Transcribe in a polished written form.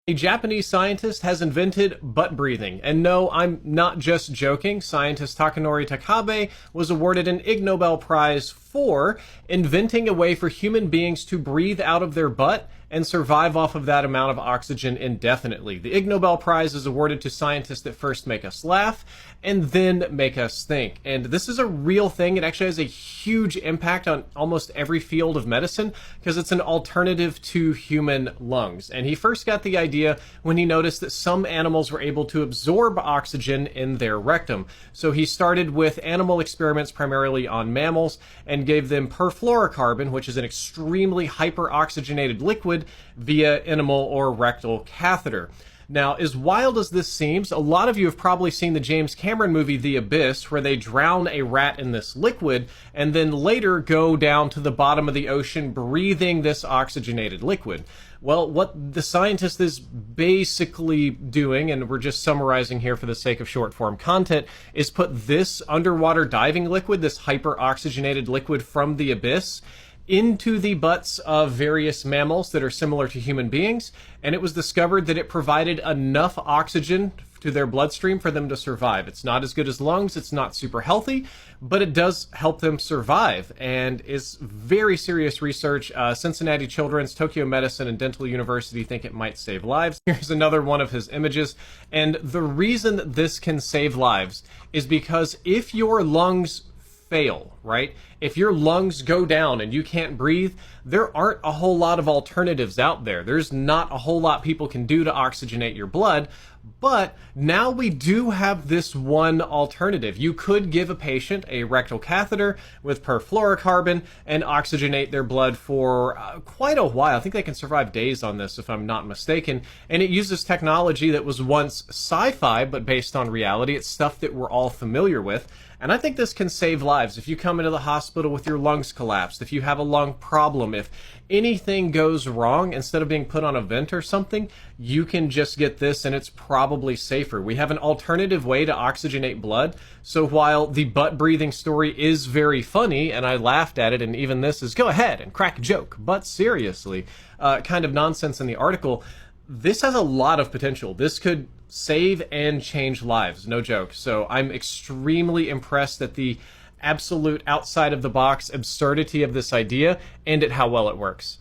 A Japanese scientist has invented butt breathing. And no, I'm not just joking. Scientist Takanori Takabe was awarded an Ig Nobel Prize for inventing a way for human beings to breathe out of their butt and survive off of that amount of oxygen indefinitely. The Ig Nobel Prize is awarded to scientists that first make us laugh and then make us think. And this is a real thing. It actually has a huge impact on almost every field of medicine because it's an alternative to human lungs. And he first got the idea when he noticed that some animals were able to absorb oxygen in their rectum. So he started with animal experiments primarily on mammals and gave them perfluorocarbon, which is an extremely hyperoxygenated liquid, via enema or rectal catheter. Now, as wild as this seems, a lot of you have probably seen the James Cameron movie The Abyss, where they drown a rat in this liquid and then later go down to the bottom of the ocean breathing this oxygenated liquid. Well, what the scientist is basically doing, and we're just summarizing here for the sake of short form content, is put this underwater diving liquid, this hyperoxygenated liquid from the abyss, into the butts of various mammals that are similar to human beings, and it was discovered that it provided enough oxygen to their bloodstream for them to survive. It's not as good as lungs, it's not super healthy, but it does help them survive, and is very serious research. Cincinnati Children's, Tokyo Medicine, and Dental University think it might save lives. Here's another one of his images, and the reason that this can save lives is because if your lungs fail, right? If your lungs go down and you can't breathe, there aren't a whole lot of alternatives out there. There's not a whole lot people can do to oxygenate your blood, but now we do have this one alternative. You could give a patient a rectal catheter with perfluorocarbon and oxygenate their blood for quite a while. I think they can survive days on this, if I'm not mistaken. And it uses technology that was once sci-fi, but based on reality. It's stuff that we're all familiar with. And I think this can save lives. If you come into the hospital with your lungs collapsed, if you have a lung problem, if anything goes wrong, instead of being put on a vent or something, you can just get this and it's probably safer. We have an alternative way to oxygenate blood. So while the butt breathing story is very funny, and I laughed at it, and even this is, go ahead and crack a joke, but seriously, kind of nonsense in the article, this has a lot of potential. This could save and change lives, no joke. So I'm extremely impressed at the absolute outside of the box absurdity of this idea and at how well it works.